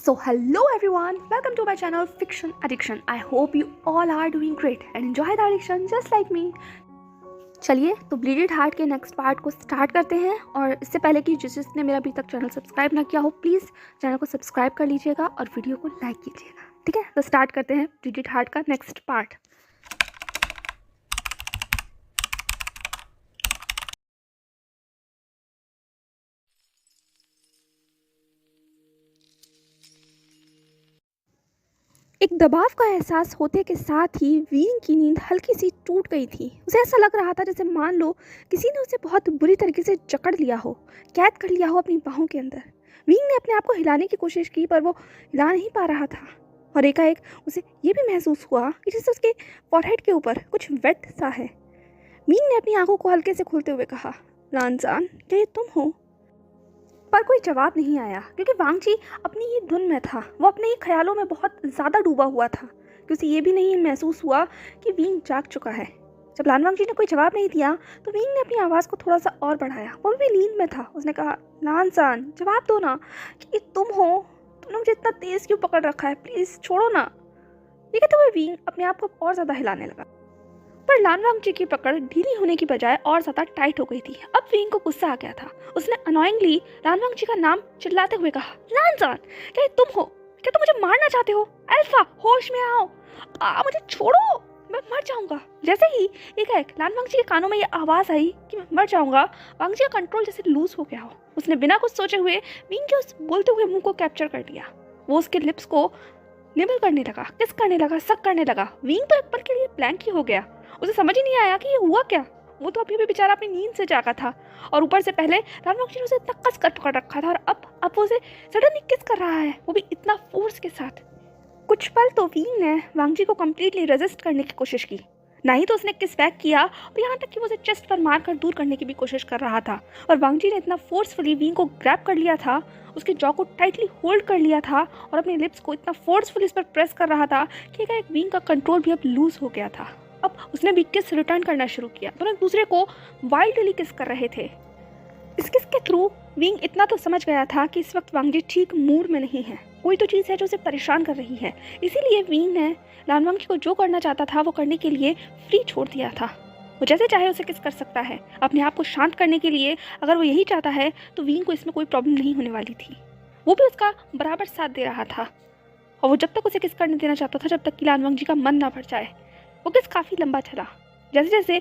So hello everyone, welcome to my channel Fiction Addiction. I hope you all are doing great and enjoy the addiction just like me. चलिए तो ब्लीडेड heart के next part को start करते हैं। और इससे पहले कि जिसने मेरा अभी तक चैनल सब्सक्राइब ना किया हो प्लीज़ चैनल को सब्सक्राइब कर लीजिएगा और वीडियो को लाइक कीजिएगा। ठीक है, तो स्टार्ट करते हैं ब्लीडेड हार्ट का नेक्स्ट पार्ट। एक दबाव का एहसास होते के साथ ही वीन की नींद हल्की सी टूट गई थी। उसे ऐसा लग रहा था जैसे मान लो किसी ने उसे बहुत बुरी तरीके से जकड़ लिया हो, कैद कर लिया हो अपनी बाहों के अंदर। वीन ने अपने आप को हिलाने की कोशिश की पर वो हिला नहीं पा रहा था। और एकाएक उसे ये भी महसूस हुआ कि जैसे उसके फॉरहेड के ऊपर कुछ वेट सा है। वीन ने अपनी आंखों को हल्के से खोलते हुए कहा, लानजान, क्या ये तुम हो? पर कोई जवाब नहीं आया क्योंकि वांगजी अपनी ही धुन में था। वो अपने ही ख्यालों में बहुत ज़्यादा डूबा हुआ था कि उसे ये भी नहीं महसूस हुआ कि वीन जाग चुका है। जब लानवांगजी ने कोई जवाब नहीं दिया तो वीन ने अपनी आवाज़ को थोड़ा सा और बढ़ाया। वो भी नींद में था। उसने कहा, लानसान, जवाब दो ना कि ये तुम हो। तुमने मुझे इतना तेज़ क्यों पकड़ रखा है? प्लीज़ छोड़ो ना। ये कहते हुए वीन अपने आप को और ज़्यादा हिलाने लगा। पर लानवांगजी की पकड़ ढीली होने की बजाय और ज़्यादा टाइट हो गई थी। अब वीन को गुस्सा आ गया था। उसने अनोइंगली लानवांगजी का नाम चिल्लाते हुए कहा, लानजान, क्या ये तुम हो? क्या तुम मुझे मारना चाहते हो? अल्फा, होश में आओ। मुझे छोड़ो, मैं मर जाऊंगा। जैसे ही एकाएक लानवांगजी के कानों में ये आवाज़ आई कि मैं मर जाऊंगा, वांगजी का कंट्रोल जैसे लूज हो गया हो। उसने बिना कुछ सोचे हुए वीन के उस बोलते हुए मुंह को कैप्चर कर लिया। वो उसके लिप्स को निबल करने लगा, किस करने लगा, सक करने लगा। वीन तो एक पल के लिए ब्लैंक ही हो गया। उसे समझ ही नहीं आया कि ये हुआ क्या। वो तो अभी भी बेचारा अपनी नींद से जागा था और ऊपर से पहले लानवांगजी ने उसे इतना कस कर पकड़ रखा था और अब वो उसे सडनली किस कर रहा है, वो भी इतना फोर्स के साथ। कुछ पल तो वीन ने वांगजी को कम्प्लीटली रेजिस्ट करने की कोशिश की। नहीं तो उसने किस बैक किया और यहाँ तक कि वो उसे चेस्ट पर मारकर दूर करने की भी कोशिश कर रहा था। और वांगजी ने इतना फोर्सफुली वीन को ग्रैब कर लिया था, उसके जॉ को टाइटली होल्ड कर लिया था और अपने लिप्स को इतना फोर्सफुली इस पर प्रेस कर रहा था कि एक वीन का कंट्रोल भी अब लूज हो गया था। अब उसने भी किस रिटर्न करना शुरू किया। दोनों एक दूसरे को वाइल्डली किस कर रहे थे। इस किस के थ्रू विंग इतना तो समझ गया था कि इस वक्त वांगजी ठीक मूड में नहीं है। कोई तो चीज़ है जो उसे परेशान कर रही है। इसीलिए विंग ने लानवांगजी को जो करना चाहता था वो करने के लिए फ्री छोड़ दिया था। वो जैसे चाहे उसे किस कर सकता है। अपने आप को शांत करने के लिए अगर वो यही चाहता है तो विंग को इसमें कोई प्रॉब्लम नहीं होने वाली थी। वो भी उसका बराबर साथ दे रहा था और वो जब तक उसे किस करने देना चाहता था जब तक कि लानवांगजी का मन ना भर जाए। वो किस काफ़ी लंबा चला। जैसे जैसे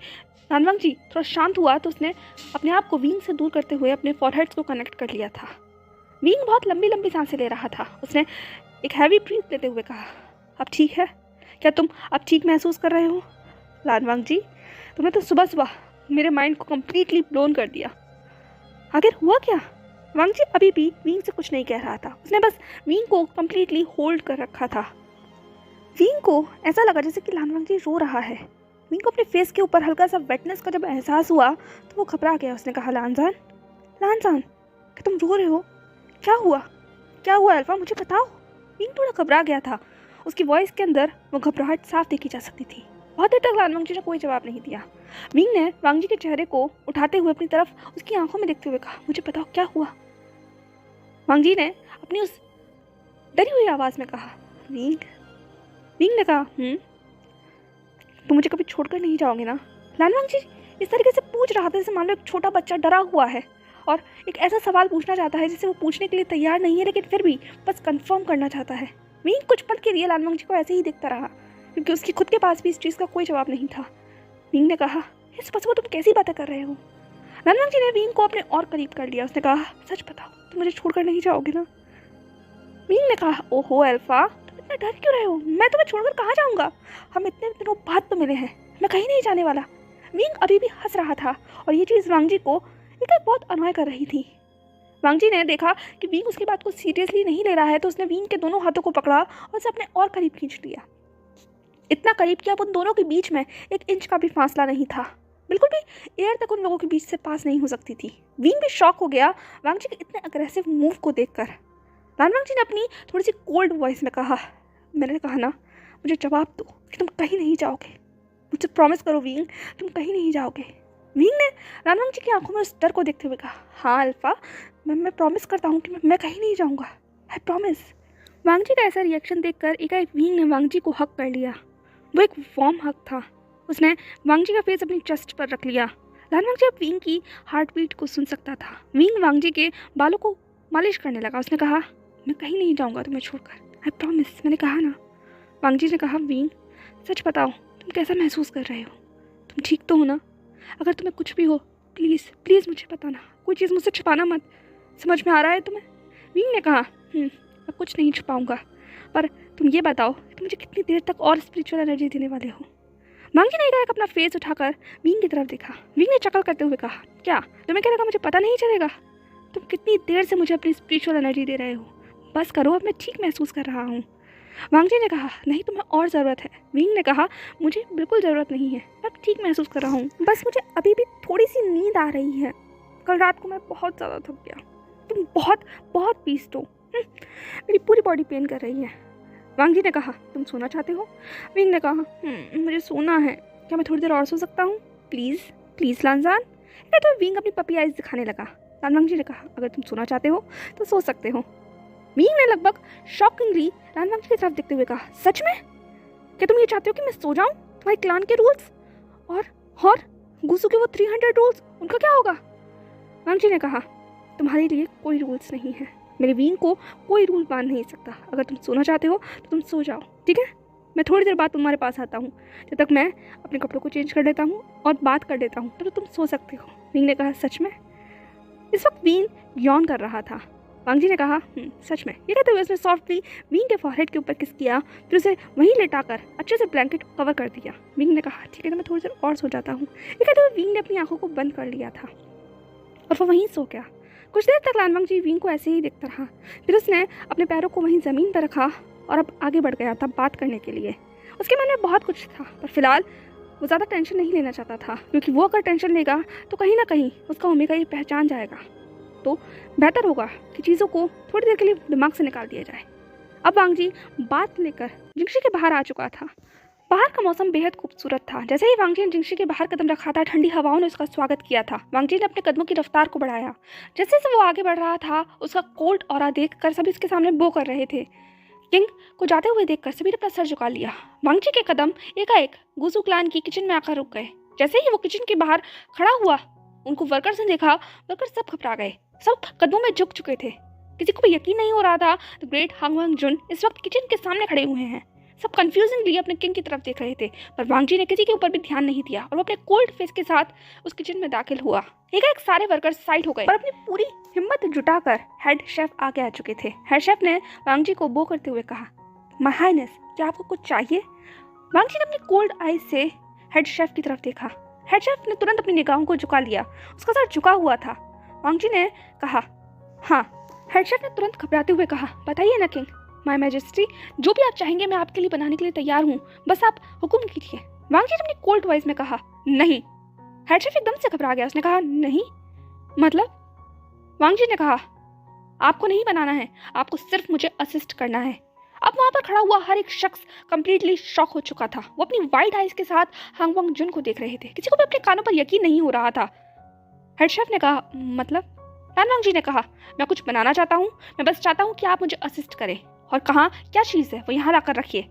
लानवांगजी थोड़ा शांत हुआ तो उसने अपने आप को वीन से दूर करते हुए अपने फॉरहेड्स को कनेक्ट कर लिया था। वीन बहुत लंबी लंबी सांसें ले रहा था। उसने एक हैवी ब्रीथ लेते हुए कहा, अब ठीक है? क्या तुम अब ठीक महसूस कर रहे हो? लानवांगजी, तुमने तो सुबह सुबह मेरे माइंड को कम्प्लीटली ब्लोन कर दिया। आखिर हुआ क्या? वांगजी अभी भी वीन से कुछ नहीं कह रहा था। उसने बस वीन को कम्प्लीटली होल्ड कर रखा था। वीन को ऐसा लगा जैसे कि लानवांगजी रो रहा है। वीन को अपने फेस के ऊपर हल्का सा वेटनेस का जब एहसास हुआ तो वो घबरा गया। उसने कहा, लानजान, लानजान, क्या तुम रो रहे हो? क्या हुआ? क्या हुआ अल्फा, मुझे बताओ। वीन थोड़ा घबरा गया था। उसकी वॉइस के अंदर वो घबराहट साफ देखी जा सकती थी। बहुत देर तक लानवांगजी ने कोई जवाब नहीं दिया। वीन ने वांगजी के चेहरे को उठाते हुए अपनी तरफ उसकी आंखों में देखते हुए कहा, मुझे बताओ क्या हुआ? वांगजी ने अपनी उस डरी हुई आवाज़ में कहा, वीन। वीन ने कहा, तुम मुझे कभी छोड़कर नहीं जाओगे ना? लानवांगजी इस तरीके से पूछ रहा था जैसे मान लो एक छोटा बच्चा डरा हुआ है और एक ऐसा सवाल पूछना चाहता है जिसे वो पूछने के लिए तैयार नहीं है लेकिन फिर भी बस कंफर्म करना चाहता है। वीन कुछ पल के लिए लानवांगजी को ऐसे ही देखता रहा क्योंकि उसकी खुद के पास भी इस चीज़ का कोई जवाब नहीं था। वीन ने कहा, इस बस वो तुम कैसी बातें कर रहे हो? लानवांगजी ने वीन को अपने और करीब कर लिया। उसने कहा, सच बताओ, तुम मुझे छोड़कर नहीं जाओगे ना? वीन ने कहा, ओहो अल्फा, इतना डर क्यों रहे हो? मैं तुम्हें छोड़कर कहाँ जाऊँगा? हम इतने दिनों बाद तो मिले हैं, मैं कहीं नहीं जाने वाला। विंग अभी भी हंस रहा था और ये चीज़ वांगजी को एक बहुत अनॉय कर रही थी। वांगजी ने देखा कि विंग उसकी बात को सीरियसली नहीं ले रहा है तो उसने विंग के दोनों हाथों को पकड़ा और उसे अपने और करीब खींच लिया। इतना करीब कि अब उन दोनों के बीच में 1 इंच का भी फासला नहीं था। बिल्कुल भी एयर तक उन लोगों के बीच से पास नहीं हो सकती थी। विंग भी शॉक हो गया वांगजी के इतने अग्रेसिव मूव को देखकर। लानवांगजी ने अपनी थोड़ी सी कोल्ड वॉइस में कहा, मैंने कहा ना, मुझे जवाब दो कि तुम कहीं नहीं जाओगे। मुझसे प्रॉमिस करो विंग, तुम कहीं नहीं जाओगे। विंग ने लानवांगजी की आंखों में उस डर को देखते हुए कहा, हाँ अल्फा, मैं प्रॉमिस करता हूँ कि मैं कहीं नहीं जाऊँगा। I promise. वांगजी का ऐसा रिएक्शन देखकर एकाएक विंग ने वांगजी को हक कर लिया। वो एक वार्म हक था। उसने वांगजी का फेस अपनी चेस्ट पर रख लिया। लान वांगजी अब विंग की हार्ट बीट को सुन सकता था। विंग वांगजी के बालों को मालिश करने लगा। उसने कहा, मैं कहीं नहीं जाऊंगा तुम्हें छोड़कर, आई प्रॉमिस, मैंने कहा ना। वांगजी ने कहा, विंग सच बताओ, तुम कैसा महसूस कर रहे हो? तुम ठीक तो हो ना? अगर तुम्हें कुछ भी हो प्लीज़ प्लीज़ मुझे बताना, कोई चीज़ मुझसे छुपाना मत। समझ में आ रहा है तुम्हें? विंग ने कहा, मैं कुछ नहीं छुपाऊंगा, पर तुम ये बताओ कि तुम मुझे कितनी देर तक और स्पिरिचुअल एनर्जी देने वाले हो? वांगजी ने एकाएक अपना फेस उठाकर विंग की तरफ देखा। विंग ने चकल करते हुए कहा, क्या तुम्हें क्या लगा मुझे पता नहीं चलेगा? तुम कितनी देर से मुझे अपनी स्पिरिचुअल एनर्जी दे रहे हो? बस करो, अब मैं ठीक महसूस कर रहा हूँ। वांगजी ने कहा, नहीं तुम्हें और ज़रूरत है। विंग ने कहा, मुझे बिल्कुल ज़रूरत नहीं है, मैं ठीक महसूस कर रहा हूँ, बस मुझे अभी भी थोड़ी सी नींद आ रही है। कल रात को मैं बहुत ज़्यादा थक गया। तुम बहुत बहुत पीस दो, मेरी पूरी बॉडी पेन कर रही है। वांगजी ने कहा, तुम सोना चाहते हो? विंग ने कहा, मुझे सोना है, क्या मैं थोड़ी देर और सो सकता हूँ? प्लीज़ प्लीज़ लानजान। तो विंग अपनी पपी आइज दिखाने लगा। लान वांगजी ने कहा, अगर तुम सोना चाहते हो तो सो सकते हो। विंग ने लगभग शॉकिंगली लान वांगजी की तरफ देखते हुए कहा, सच में? क्या तुम ये चाहते हो कि मैं सो जाऊँ? तुम्हारे क्लान के रूल्स और गुसू के वो 300 रूल्स, उनका क्या होगा? वांगजी ने कहा, तुम्हारे लिए कोई रूल्स नहीं है। मेरे विंग को कोई रूल बांध नहीं सकता। अगर तुम सोना चाहते हो तो तुम सो जाओ, ठीक है? मैं थोड़ी देर बाद तुम्हारे पास आता हूँ। जब तक मैं अपने कपड़ों को चेंज कर लेता हूँ और बात कर लेता हूँ तो तुम सो सकते हो। विंग ने कहा, सच में? इस वक्त विंग यौन कर रहा था। वांगजी ने कहा, सच में। ये कहते हुए उसने सॉफ्टली विंग के फॉरहेड के ऊपर किस किया, फिर उसे वहीं लेटाकर अच्छे से ब्लैंकेट कवर कर दिया। विंग ने कहा, ठीक है, तो मैं थोड़ी देर और सो जाता हूँ। ये कहते हुए विंग ने अपनी आंखों को बंद कर लिया था और वो वहीं सो गया। कुछ देर तक लान वांगजी विंग को ऐसे ही देखता रहा। फिर उसने अपने पैरों को वहीं ज़मीन पर रखा और अब आगे बढ़ गया था बात करने के लिए। उसके मन में बहुत कुछ था, पर फिलहाल वो ज़्यादा टेंशन नहीं लेना चाहता था, क्योंकि वो अगर टेंशन लेगा तो कहीं ना कहीं उसका ओमेगा ये पहचान जाएगा। तो बेहतर होगा कि चीज़ों को थोड़ी देर के लिए दिमाग से निकाल दिया जाए। अब वांगजी बात लेकर जिंगशी के बाहर आ चुका था। बाहर का मौसम बेहद खूबसूरत था। जैसे ही वांगजी ने जिंगशी के बाहर कदम रखा था, ठंडी हवाओं ने उसका स्वागत किया था। वांगजी ने अपने कदमों की रफ्तार को बढ़ाया। जैसे जैसे वो आगे बढ़ रहा था, उसका कोल्ड ऑरा देखकर सभी उसके सामने बो कर रहे थे। किंग को जाते हुए देखकर सभी ने अपना सर झुका लिया। वांगजी के कदम एकाएक गुसू क्लान की किचन में आकर रुक गए। जैसे ही वो किचन के बाहर खड़ा हुआ, उनको वर्कर्स ने देखा। वर्कर्स सब घबरा गए, सब कदमों में झुक चुके थे। किसी को भी यकीन नहीं हो रहा था तो ग्रेट हांगवांग जुन इस वक्त किचन के सामने खड़े हुए हैं। सब कंफ्यूजिंगली अपने किंग की तरफ देख रहे थे, पर वांगजी ने किसी के ऊपर भी ध्यान नहीं दिया और वो अपने कोल्ड फेस के साथ उस किचन में दाखिल हुआ। एक सारे वर्कर्स साइड हो गए और अपनी पूरी हिम्मत जुटाकर हेड शेफ आगे आ चुके थे। हेड शेफ ने वांगजी को बो करते हुए कहा, माय हाइनेस, क्या आपको कुछ चाहिए? वांगजी ने अपनी कोल्ड आईज से हेड शेफ की तरफ देखा। हेड शेफ ने तुरंत अपनी निगाहों को झुका लिया। उसका सर झुका हुआ था। वांगजी ने कहा, हाँ। हेड शेफ ने तुरंत घबराते हुए कहा, बताइए ना किंग, माय मैजेस्टी, जो भी आप चाहेंगे मैं आपके लिए बनाने के लिए तैयार हूँ, बस आप हुक्म कीजिए। वांगजी ने अपनी कोल्ड वॉइस में कहा, नहीं। हेड शेफ एकदम से घबरा गया। उसने कहा, नहीं मतलब? वांगजी ने कहा, आपको नहीं बनाना है, आपको सिर्फ मुझे असिस्ट करना है। अब वहां पर खड़ा हुआ हर एक शख्स कंप्लीटली शॉक हो चुका था। वो अपनी वाइड आइज के साथ हांगवांग जुन को देख रहे थे। किसी को भी अपने कानों पर यकीन नहीं हो रहा था। हेड शेफ ने कहा, मतलब? लान वांगजी ने कहा, मैं कुछ बनाना चाहता हूँ, मैं बस चाहता हूँ कि आप मुझे असिस्ट करें। और कहा, क्या चीज़ है वो यहाँ लाकर रखिए।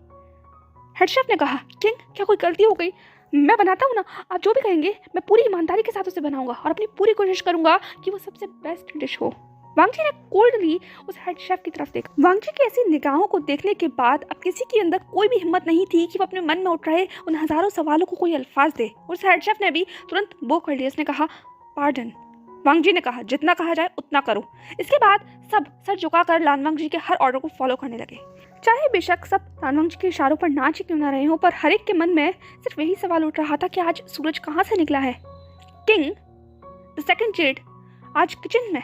हेड शेफ ने कहा, किंग, क्या कोई गलती हो गई? मैं बनाता हूँ ना, आप जो भी कहेंगे मैं पूरी ईमानदारी के साथ उसे बनाऊंगा और अपनी पूरी कोशिश करूंगा कि वो सबसे बेस्ट डिश हो। वांगजी ने कोल्डली उस हेड शेफ की तरफ देखा। वांगजी की ऐसी निगाहों को देखने के बाद अब किसी के अंदर कोई भी हिम्मत नहीं थी कि वो अपने मन में उठ रहे उन हजारों सवालों को कोई अल्फाज दे। उस हेड शेफ ने भी तुरंत वो कर लिया। उसने कहा, पार्डन। वांगजी ने कहा, जितना कहा जाए उतना करो। इसके बाद सब सर झुकाकर लान वांगजी के हर ऑर्डर को फॉलो करने लगे। चाहे बेशक सब लान वांगजी के इशारों पर नाच ही क्यों ना रहे हो, पर हर एक के मन में सिर्फ यही सवाल उठ रहा था कि आज सूरज कहाँ से निकला है। किंग द सेकंड जेड आज किचन में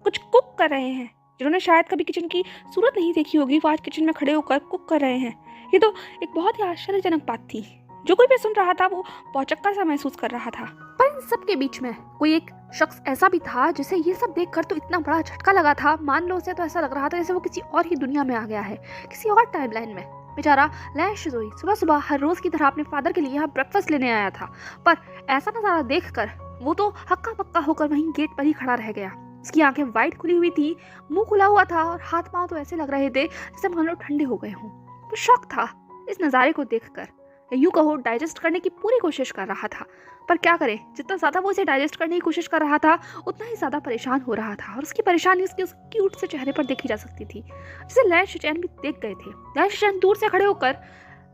कुछ कुक कर रहे हैं। जिन्होंने शायद कभी किचन की सूरत नहीं देखी होगी, वो आज किचन में खड़े होकर कुक कर रहे हैं। ये तो एक बहुत ही आश्चर्यजनक बात थी। जो कोई भी सुन रहा था वो भौचक्का सा महसूस कर रहा था। पर इन सब के बीच में कोई एक शख्स ऐसा भी था जिसे ये सब देखकर तो इतना बड़ा झटका लगा था, मान लो उसे तो ऐसा लग रहा था जैसे वो किसी और ही दुनिया में आ गया है, किसी और टाइमलाइन में। बेचारा लैन शिज़ुई सुबह सुबह हर रोज की तरह अपने फादर के लिए यहाँ ब्रेकफास्ट लेने आया था, पर ऐसा नज़ारा देखकर वो तो हक्का पक्का होकर वहीं गेट पर ही खड़ा रह गया। उसकी आंखें वाइड खुली हुई थी, मुंह खुला हुआ था और हाथ पांव तो ऐसे लग रहे थे जैसे मानो ठंडे हो गए हों। वो शॉक था इस नज़ारे को देखकर, यूं कहो डाइजेस्ट करने की पूरी कोशिश कर रहा था। पर क्या करे, जितना ज़्यादा वो इसे डाइजेस्ट करने की कोशिश कर रहा था उतना ही ज़्यादा परेशान हो रहा था, और उसकी परेशानी उसके उस क्यूट से चेहरे पर देखी जा सकती थी, जिसे लैन शिचैन भी देख गए थे। लैन शिचैन दूर से खड़े होकर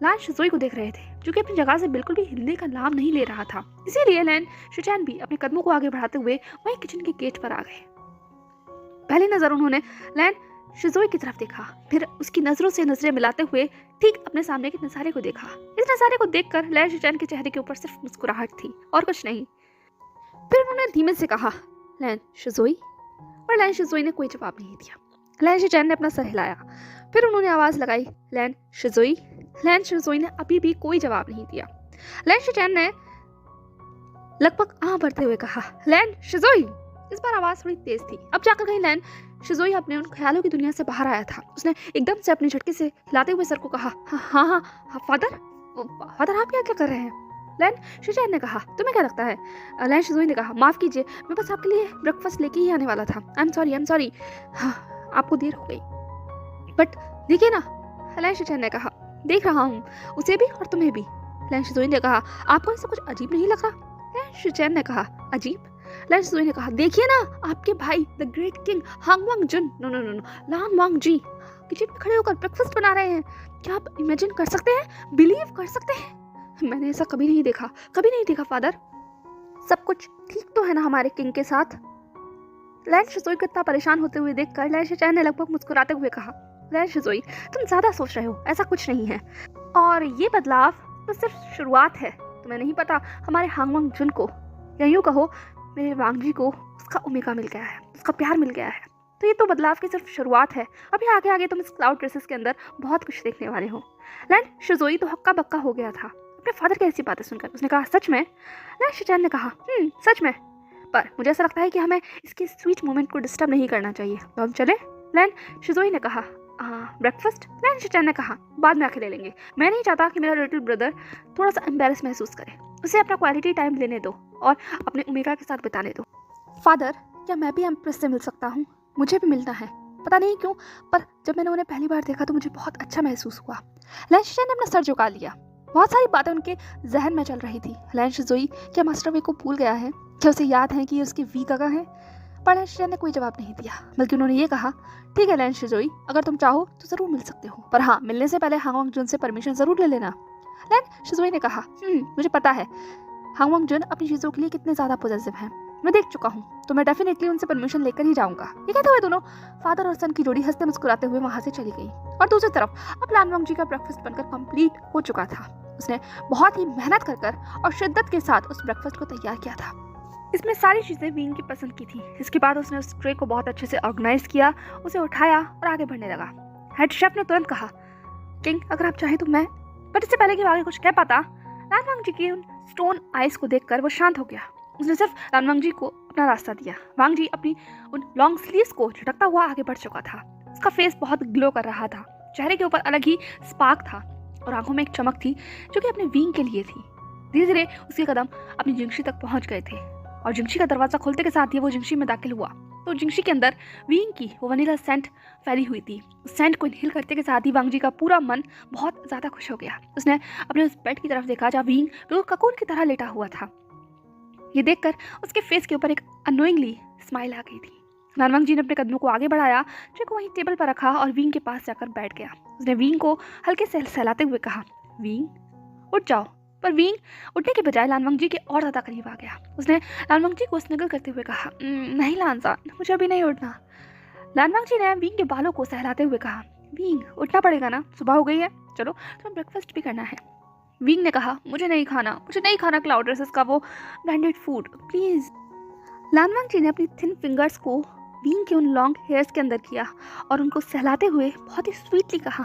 लैन शिज़ोई को देख रहे थे, जो कि अपनी जगह से बिल्कुल भी हिलने का नाम नहीं ले रहा था। इसीलिए लैन शिचैन भी अपने कदमों को आगे बढ़ाते हुए वहीं किचन के गेट पर आ गए। पहली नज़र उन्होंने लैन शिज़ोई की तरफ देखा, फिर उसकी नज़रों से नज़रें मिलाते हुए ठीक अपने सामने के नज़ारे को देखा। इस नज़ारे को देखकर लैन शिचैन के चेहरे के ऊपर सिर्फ मुस्कुराहट थी और कुछ नहीं। फिर उन्होंने धीमे से कहा, लैन शिज़ोई, और लैन शिज़ोई ने कोई जवाब नहीं दिया। लैन शिचैन ने अपना सर हिलाया, फिर उन्होंने आवाज़ लगाई, लैन शिज़ोई। लैन शिज़ोई ने अभी भी कोई जवाब नहीं दिया। लैन शिचैन ने लगभग आह भरते हुए कहा, लैन शिज़ोई। इस बार आवाज़ थोड़ी तेज थी। अब जाकर कहीं लैन शिज़ोई अपने उन ख्यालों की दुनिया से बाहर आया था। उसने एकदम से अपने झटके से हिलाते हुए सर को कहा, हाँ हाँ हाँ फादर, फादर आप यहाँ क्या कर रहे हैं? लैन शिचैन ने कहा, तुम्हें क्या लगता है? लैन शिज़ोई ने कहा, माफ़ कीजिए, मैं बस आपके लिए ब्रेकफास्ट लेके ही आने वाला था। आई एम सॉरी, हाँ आपको देर हो गई। बट देखिए ना, लैन शिचैन ने कहा, देख रहा हूँ, उसे भी और तुम्हें भी। लैन शिज़ोई ने कहा, आपको ऐसा कुछ अजीब नहीं लग रहा? लैन शिचैन ने कहा, अजीब? लैन शिज़ोई ने कहा, देखिए ना, आपके भाई the great king Hang Wang Jun no no no no Lan Wangji kitchen में खड़े होकर ब्रेकफास्ट बना रहे हैं। क्या आप इमेजिन कर सकते हैं, बिलीव कर सकते हैं? मैंने ऐसा कभी नहीं देखा फादर। सब कुछ ठीक तो है ना हमारे किंग के साथ? लैन शिज़ोई को इतना परेशान होते हुए देखकर लैन शिचैन ने लगभग मुस्कुराते हुए कहा, लैन शिज़ोई, तुम ज्यादा सोच रहे हो, ऐसा कुछ नहीं है, और ये बदलाव तो सिर्फ शुरुआत है। तुम्हें नहीं पता, हमारे हांग वांग जुन को, या यूं कहो मेरे वांग जी को, उसका ओमेगा मिल गया है, उसका प्यार मिल गया है। तो ये तो बदलाव की सिर्फ शुरुआत है। अभी आगे आगे तुम इस क्लाउड ड्रेसेस के अंदर बहुत कुछ देखने वाले हो। लैन शिज़ोई तो हक्का बक्का हो गया था अपने फादर की ऐसी बातें सुनकर। उसने कहा, सच में? लैन शिचैन ने कहा, सच में, पर मुझे ऐसा लगता है कि हमें इसके स्वीट मोमेंट को डिस्टर्ब नहीं करना चाहिए, तो हम चले? लैन शिज़ोई ने कहा, ब्रेकफास्ट? लैन शिचैन ने कहा, बाद में आके ले लेंगे। मैं नहीं चाहता कि मेरा लिटिल ब्रदर थोड़ा सा एम्बेरस महसूस करे। उसे अपना क्वालिटी टाइम लेने दो और अपने ओमेगा के साथ बिताने दो। फादर, क्या मैं भी एम्प्रेस से मिल सकता हूँ? मुझे भी मिलना है, पता नहीं क्यों, पर जब मैंने उन्हें पहली बार देखा तो मुझे बहुत अच्छा महसूस हुआ। लैन शिचैन ने अपना सर झुका लिया। बहुत सारी बातें उनके जहन में चल रही थी। लैन शिज़ोई क्या मास्टर वे को भूल गया है? क्या उसे याद है कि ये उसके वी गगा है? पर लैन शिचैन ने कोई जवाब नहीं दिया, बल्कि उन्होंने ये कहा, ठीक है लैन शिज़ोई, अगर तुम चाहो तो ज़रूर मिल सकते हो, पर हाँ, मिलने से पहले हांग वांग जुन से परमिशन ज़रूर ले लेना। लैन शिज़ोई ने कहा, मुझे पता है हांग वांग जुन अपनी चीज़ों के लिए कितने ज़्यादा पॉजिटिव हैं, मैं देख चुका हूँ, तो मैं डेफिनेटली उनसे परमिशन लेकर ही जाऊंगा। ये कहते हुए दोनों फादर और सन की जोड़ी हंसते मुस्कुराते हुए वहां से चली गई। और दूसरी तरफ अब लान वांग जी का ब्रेकफास्ट बनकर कंप्लीट हो चुका था। उसने बहुत ही मेहनत कर और शिद्दत के साथ उस ब्रेकफास्ट को तैयार किया था। इसमें सारी चीज़ें वीन की पसंद की थी। इसके बाद उसने उस ट्रे को बहुत अच्छे से ऑर्गेनाइज किया, उसे उठाया और आगे बढ़ने लगा। हेड शेफ ने तुरंत कहा, किंग अगर आप चाहें तो मैं, पर इससे पहले कि वो आगे कुछ कह पाता, लान वांग जी की उन स्टोन आइज को देखकर वो शांत हो गया। उसने सिर्फ लान वांग जी को अपना रास्ता दिया। वांग जी अपनी उन लॉन्ग स्लीव्स को झटकता हुआ आगे बढ़ चुका था। उसका फेस बहुत ग्लो कर रहा था, चेहरे के ऊपर अलग ही स्पार्क था और आंखों में एक चमक थी जो कि अपने विंग के लिए थी। धीरे धीरे उसके कदम अपनी जिंगशी तक पहुंच गए थे और जिंगशी का दरवाजा खोलते के साथ ही वो जिंगशी में दाखिल हुआ तो जिंगशी के अंदर विंग की वो वनीला सेंट फैली हुई थी। उस सेंट को इनहेल करते के साथ ही वांग जी का पूरा मन बहुत ज़्यादा खुश हो गया। उसने अपने उस बेड की तरफ देखा जहाँ विंग बिल्कुल ककून की तरह लेटा हुआ था। ये देखकर उसके फेस के ऊपर एक अनोइंगली स्माइल आ गई थी। लान वांग जी ने अपने कदमों को आगे बढ़ाया, ट्रे को वहीं टेबल पर रखा और विंग के पास जाकर बैठ गया। उसने विंग को हल्के से सहलाते हुए कहा, विंग उठ जाओ। पर विंग उठने के बजाय लान वांग जी के और ज़्यादा करीब आ गया। उसने लान वांग जी को स्निगल करते हुए कहा, नहीं लानसान, मुझे अभी नहीं उठना। लान वांग जी ने विंग के बालों को सहलाते हुए कहा, विंग उठना पड़ेगा ना, सुबह हो गई है, चलो तो ब्रेकफास्ट भी करना है। विंग ने कहा, मुझे नहीं खाना क्लाउड ड्रेसेस का वो ब्रांडेड फूड, प्लीज़। लान वांग जी ने अपनी थिन फिंगर्स को विंग के उन लॉन्ग हेयर्स के अंदर किया और उनको सहलाते हुए बहुत ही स्वीटली कहा,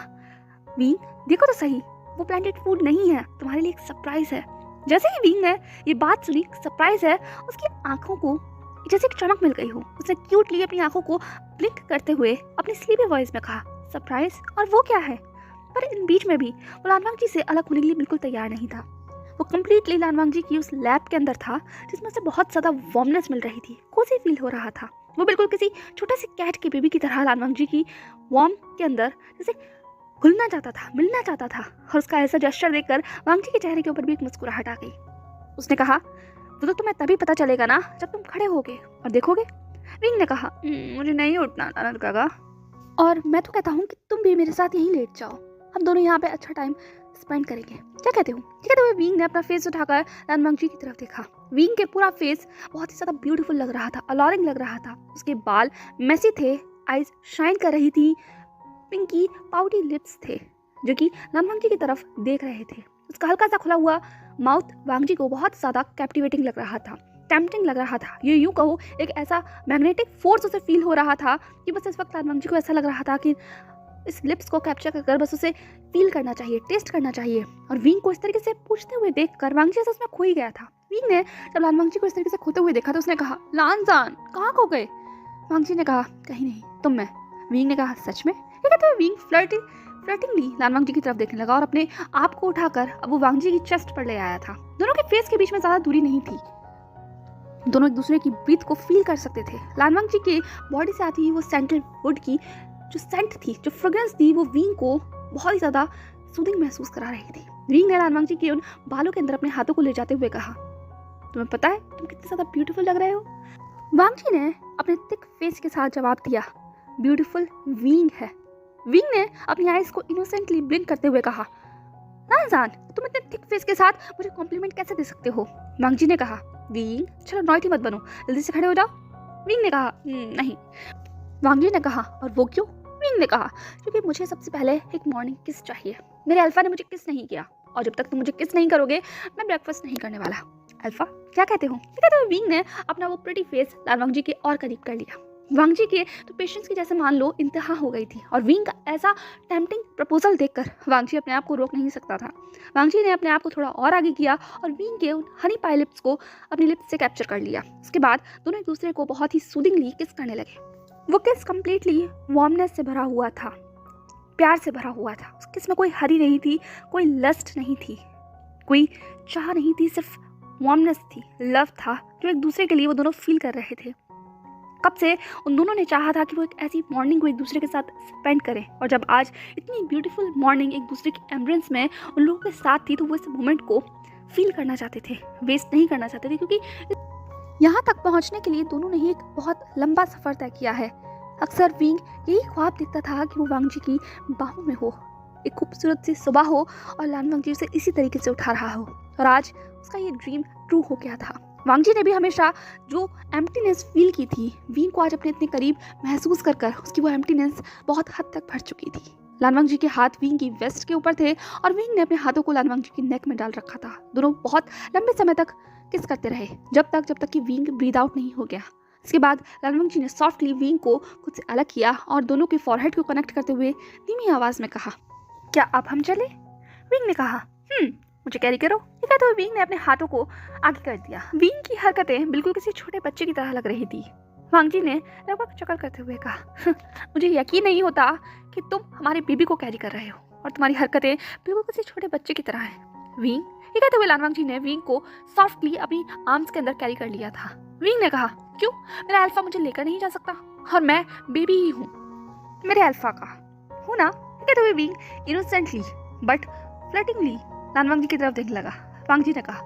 विंग देखो तो सही, वो ब्रांडेड फूड नहीं है, तुम्हारे लिए एक सरप्राइज है। जैसे ही विंग ने ये बात सुनी, सरप्राइज है, उसकी आंखों को जैसे एक चमक मिल गई हो। उसने क्यूटली अपनी आंखों को ब्लिंक करते हुए अपनी स्लीपी वॉइस में कहा, सरप्राइज, और वो क्या है? पर इन बीच में भी वो लान वांग जी से अलग होने के लिए बिल्कुल तैयार नहीं था। वो कम्प्लीटली लान वांग जी की उस लैब के अंदर था जिसमें से बहुत ज़्यादा वार्मनेस मिल रही थी, कोजी फील हो रहा था। वो बिल्कुल किसी छोटे से कैट के बेबी की तरह लान वांगजी की वॉर्म के अंदर जैसे घुलना चाहता था, मिलना चाहता था। और उसका ऐसा जेस्चर देखकर वांगजी के चेहरे के ऊपर भी एक मुस्कुराहट आ गई। उसने कहा, वो तो तुम्हें तभी पता चलेगा ना जब तुम खड़े होगे और देखोगे। विंग ने कहा, मुझे नहीं उठना नाना काका, और मैं तो कहता हूँ कि तुम भी मेरे साथ यहीं लेट जाओ, हम दोनों यहाँ पे अच्छा टाइम स्पेंड करेंगे। क्या कहते हो? ये कहते हुए विंग ने अपना फेस उठाकर लान वांगजी की तरफ देखा। विंग के पूरा फेस बहुत ही ज्यादा ब्यूटीफुल लग रहा था, अलॉरिंग लग रहा था। उसके बाल मेसी थे, आईज शाइन कर रही थी, पिंकी पाउडी लिप्स थे जो कि लान वांगजी की तरफ देख रहे थे। उसका हल्का सा खुला हुआ माउथ वांगजी को बहुत ज़्यादा कैप्टिवेटिंग लग रहा था, टेम्पटिंग लग रहा था। ये यूँ कहो एक ऐसा मैग्नेटिक फोर्स उसे फील हो रहा था कि बस इस वक्त लान वांगजी को ऐसा लग रहा था कि इस लिप्स को कैप्चर कर बस उसे फील करना चाहिए, टेस्ट करना चाहिए। और विंग को इस तरीके से पूछते हुए देखकर वांगजी उसमें खो ही गया था। विंग ने जब लान वांगजी को इस तरीके से खोते हुए देखा तो उसने कहा, लानजान कहाँ खो गए? वांगजी ने कहा, कहीं नहीं, तुम में। विंग ने कहा, सच में? ये कहते हुए विंग फ्लर्टिंगली लान वांगजी की तरफ देखने लगा और अपने आप को उठाकर अब वो वांगजी की चेस्ट पर ले आया था। दोनों के फेस के बीच में ज्यादा दूरी नहीं थी, दोनों एक दूसरे की ब्रीथ को फील कर सकते थे। लान वांगजी के बॉडी से आती हुई वो सैंडलवुड की जो सेंट थी, जो फ्रेग्रेंस थी, वो विंग को बहुत ही ज्यादा सूदिंग महसूस करा रही थी। विंग ने लान वांगजी के उन बालों के अंदर अपने हाथों को ले जाते हुए कहा, तुम्हें पता है तुम कितने ज्यादा ब्यूटीफुल लग रहे हो? वांगजी ने अपने थिक फेस के साथ जवाब दिया, ब्यूटीफुल विंग है। विंग ने अपनी आईज को इनोसेंटली ब्लिंक करते हुए कहा, नानजान तुम इतने थिक फेस के साथ मुझे कॉम्प्लीमेंट कैसे दे सकते हो? वांगजी ने कहा, विंग चलो नॉटी मत बनो, जल्दी से खड़े हो जाओ। विंग ने कहा, नहीं। वांगजी ने कहा, और वो क्यों? विंग ने कहा, क्योंकि मुझे सबसे पहले एक मॉर्निंग किस चाहिए। मेरे अल्फा ने मुझे किस नहीं किया, और जब तक तुम मुझे किस नहीं करोगे मैं ब्रेकफास्ट नहीं करने वाला। अल्फा क्या कहते हो? ये कहते हुए विंग ने अपना वो प्रिटी फेस लान वांगजी के और करीब कर लिया। वांगजी के तो पेशेंस की जैसे मान लो इंतहा हो गई थी, और विंग का ऐसा टेम्पटिंग प्रपोजल देखकर वांगजी अपने आप को रोक नहीं सकता था। वांगजी ने अपने आप को थोड़ा और आगे किया और विंग के उन हनी पाई लिप्स को अपनी लिप्स से कैप्चर कर लिया। उसके बाद दोनों एक दूसरे को बहुत ही सूदिंगली किस करने लगे। वो किस कम्प्लीटली वार्मनेस से भरा हुआ था, प्यार से भरा हुआ था। उस किस में कोई हरी नहीं थी, कोई लस्ट नहीं थी, कोई चाह नहीं थी, सिर्फ वार्मनेस थी, लव था जो एक दूसरे के लिए वो दोनों फील कर रहे थे। कब से उन दोनों ने चाहा था कि वो एक ऐसी मॉर्निंग को एक दूसरे के साथ स्पेंड करें, और जब आज इतनी ब्यूटीफुल मॉर्निंग एक दूसरे की एम्ब्रेंस में उन लोगों के साथ थी तो वो इस मोमेंट को फील करना चाहते थे, वेस्ट नहीं करना चाहते थे, क्योंकि यहाँ तक पहुँचने के लिए दोनों ने ही एक बहुत लंबा सफ़र तय किया है। अक्सर विंग यही ख्वाब देखता था कि वो वांगजी की बाहों में हो, एक खूबसूरत सी सुबह हो और लान वांगजी उसे इसी तरीके से उठा रहा हो, और आज उसका ये ड्रीम ट्रू हो गया था। वांगजी ने भी हमेशा जो एम्प्टीनेस फील की थी, विंग को आज अपने इतने करीब महसूस कर कर उसकी वो एम्प्टीनेस बहुत हद तक भर चुकी थी। लान वांगजी के हाथ विंग की वेस्ट के ऊपर थे और विंग ने अपने हाथों को लान वांगजी की नेक में डाल रखा था। दोनों बहुत लंबे समय तक किस करते रहे, जब तक कि विंग ब्रीद आउट नहीं हो गया। इसके बाद लान वांगजी ने सॉफ्टली विंग को खुद से अलग किया और दोनों के फॉरहेड को कनेक्ट करते हुए धीमी आवाज में कहा, क्या अब हम चले? विंग ने कहा, मुझे कैरी करो। ये कहते हुए विंग ने अपने हाथों को आगे कर दिया। विंग की हरकतें बिल्कुल किसी छोटे बच्चे की तरह लग रही थी। वांगजी ने लगभग चकल करते हुए कहा, मुझे यकीन नहीं होता कि तुम हमारे बेबी को कैरी कर रहे हो और तुम्हारी हरकतें बिल्कुल किसी छोटे बच्चे की तरह हैं। विंग, ये कहते हुए लान वांगजी ने विंग को सॉफ्टली अपनी आर्म्स के अंदर कैरी कर लिया था। विंग ने कहा, क्यों? मेरा अल्फा मुझे लेकर नहीं जा सकता और मैं बेबी ही हूँ, मेरे अल्फा का हूँ ना? ये कहते हुए विंग इनोसेंटली बट फ्लर्टिंगली लान वांगजी की तरफ देखने लगा। वांगजी ने कहा,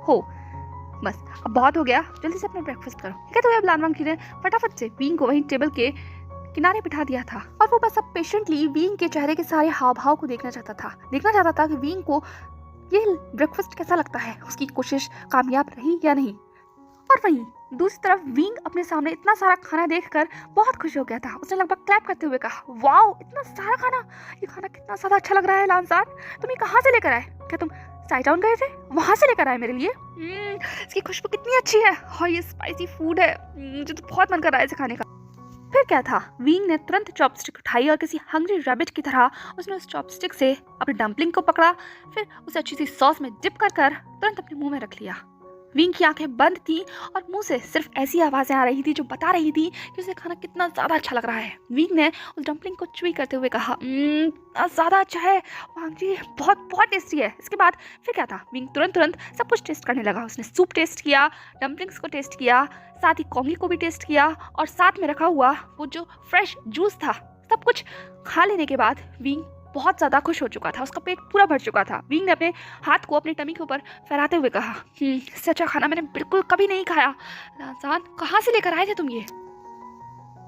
हो बस अब बहुत हो गया, जल्दी से अपना ब्रेकफास्ट करो। कहते हुए अब लान वांगजी ने फटाफट से विंग को वहीं टेबल के किनारे बिठा दिया था और वो बस अब पेशेंटली विंग के चेहरे के सारे हाव भाव को देखना चाहता था कि विंग को ये ब्रेकफास्ट कैसा लगता है, उसकी कोशिश कामयाब रही या नहीं। और वहीं दूसरी तरफ विंग अपने सामने इतना सारा खाना देखकर बहुत खुश हो गया था। उसने लगभग क्लैप करते हुए कहा, वाओ इतना सारा खाना, ये खाना कितना ज्यादा अच्छा लग रहा है लानजान, तुम ये कहाँ से लेकर आए? क्या तुम साइड टाउन गए थे, वहां से लेकर आए मेरे लिए? इसकी खुशबू कितनी अच्छी है और ये स्पाइसी फूड है, मुझे तो बहुत मन कर रहा है इसे खाने का। फिर क्या था, विंग ने तुरंत चॉपस्टिक उठाई और किसी हंग्री रैबिट की तरह उसने उस चॉपस्टिक से अपनी डम्पलिंग को पकड़ा, फिर उसे अच्छी सी सॉस में डिप कर तुरंत अपने मुंह में रख लिया। विंग की आंखें बंद थी और मुंह से सिर्फ ऐसी आवाज़ें आ रही थी जो बता रही थी कि उसे खाना कितना ज़्यादा अच्छा लग रहा है। विंग ने उस डम्पलिंग को च्यूई करते हुए कहा, ज़्यादा अच्छा है वांग जी, बहुत बहुत टेस्टी है। इसके बाद फिर क्या था, विंग तुरंत सब कुछ टेस्ट करने लगा। उसने सूप टेस्ट किया, डम्पलिंग्स को टेस्ट किया, साथ ही कॉन्गी को भी टेस्ट किया और साथ में रखा हुआ वो जो फ्रेश जूस था, सब कुछ खा लेने के बाद विंग बहुत ज़्यादा खुश हो चुका था। उसका पेट पूरा भर चुका था। विंग ने अपने हाथ को अपने टमी के ऊपर फहराते हुए कहा, इससे अच्छा खाना मैंने बिल्कुल कभी नहीं खाया। लांजान, कहाँ से लेकर आए थे तुम ये?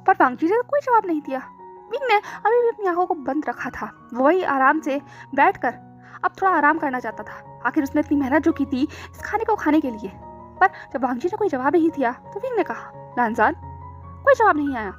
पर वांग जी ने कोई जवाब नहीं दिया। विंग ने अभी भी अपनी आंखों को बंद रखा था। वही आराम से बैठकर अब थोड़ा आराम करना चाहता था। आखिर उसने इतनी मेहनत जो की थी इस खाने को खाने के लिए। पर जब वांग जी ने कोई जवाब नहीं दिया तो विंग ने कहा, लांजान, कोई जवाब नहीं आया।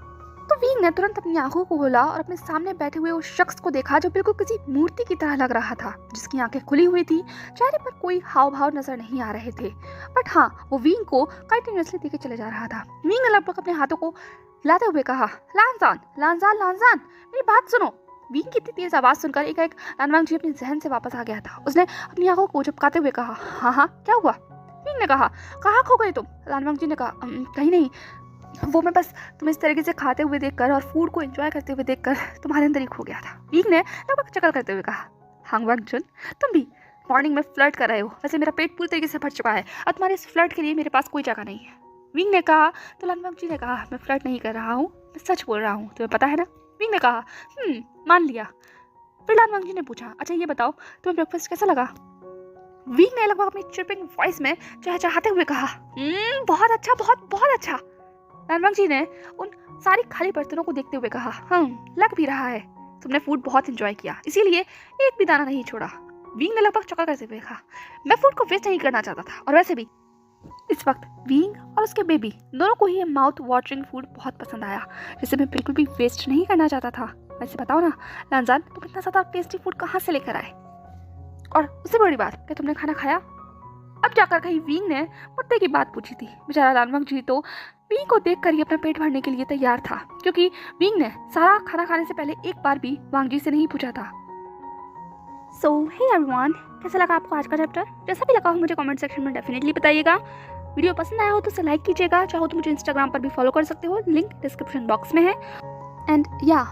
तो विंग ने तुरंत अपनी आंखों को खोला और अपने सामने बैठे हुए उस शख्स को देखा जो बिल्कुल किसी मूर्ति की तरह लग रहा था, जिसकी आंखें खुली हुई थी, चेहरे पर कोई हाव भाव नजर नहीं आ रहे थे। बट हाँ, वो विंग को कंटिन्यूअसली देखे चले जा रहा था। विंग ने लगभग अपने हाथों को हिलाते हुए कहा, लांजान, लांजान, लांजान, मेरी बात सुनो। विंग की इतनी तेज आवाज सुनकर एकाएक लानवांग जी अपने जहन से वापस आ गया था। उसने अपनी आंखों को झपकाते हुए कहा, हाँ, क्या हुआ? विंग ने कहा, कहाँ खो गए तुम? लानवांग जी ने कहा, कहीं नहीं, वो मैं बस तुम इस तरीके से खाते हुए देखकर और फूड को एंजॉय करते हुए देखकर तुम्हारे अंदर ही खो गया था। विंग ने लगभग चकल करते हुए कहा, हांगवांग जुन, तुम भी मॉर्निंग में फ्लर्ट कर रहे हो। वैसे मेरा पेट पूरी तरीके से भर चुका है और तुम्हारे इस फ्लर्ट के लिए मेरे पास कोई जगह नहीं है। विंग ने कहा। तो लानवांग जी ने कहा, मैं फ्लर्ट नहीं कर रहा हूँ, मैं सच बोल रहा हूँ, तुम्हें पता है ना? विंग ने कहा, मान लिया। फिर लानवांग जी ने पूछा, अच्छा ये बताओ तुम्हें ब्रेकफास्ट कैसा लगा? विंग ने लगभग अपनी चिपिंग वॉइस में चहचहाते हुए कहा, बहुत अच्छा, बहुत बहुत अच्छा। लानवांग जी ने उन सारी खाली बर्तनों को देखते हुए कहा, लग भी रहा है तुमने फूड बहुत एंजॉय किया, इसीलिए एक भी दाना नहीं छोड़ा। विंग ने लगभग चौंका करते हुए कहा, मैं फूड को वेस्ट नहीं करना चाहता था, और वैसे भी इस वक्त विंग और उसके बेबी दोनों को ही ये माउथ वाटरिंग फूड बहुत पसंद आया, जिसे मैं बिल्कुल भी वेस्ट नहीं करना चाहता था। वैसे बताओ ना लांजान, तुम इतना ज़्यादा टेस्टी फूड कहाँ से लेकर आए? और उससे बड़ी बात, क्या तुमने खाना खाया? अब जाकर कहीं विंग ने मुद्दे की बात पूछी थी। बेचारा लानवांग जी तो विंग को देखकर ही अपना पेट भरने के लिए तैयार था, क्योंकि विंग ने सारा खाना खाने से पहले एक बार भी वांग जी से नहीं पूछा था। सो हे एवरीवन, कैसा लगा आपको आज का चैप्टर? जैसा भी लगा हो मुझे कमेंट सेक्शन में डेफिनेटली बताइएगा। वीडियो पसंद आया हो तो उसे लाइक कीजिएगा। चाहो तो मुझे इंस्टाग्राम पर भी फॉलो कर सकते हो, लिंक डिस्क्रिप्शन बॉक्स में है। एंड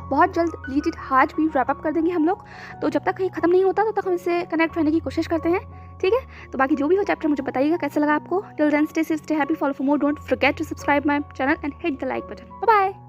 बहुत जल्द लीड इट हार्ट भी रैप अप कर देंगे हम लोग। तो जब तक ये खत्म नहीं होता तब तक हम इससे कनेक्ट रहने की कोशिश करते हैं, ठीक है? तो बाकी जो भी हो चैप्टर मुझे बताइएगा कैसा लगा आपको। Till then stay safe, stay happy, follow for more, don't forget to subscribe my channel and hit the like button. Bye bye.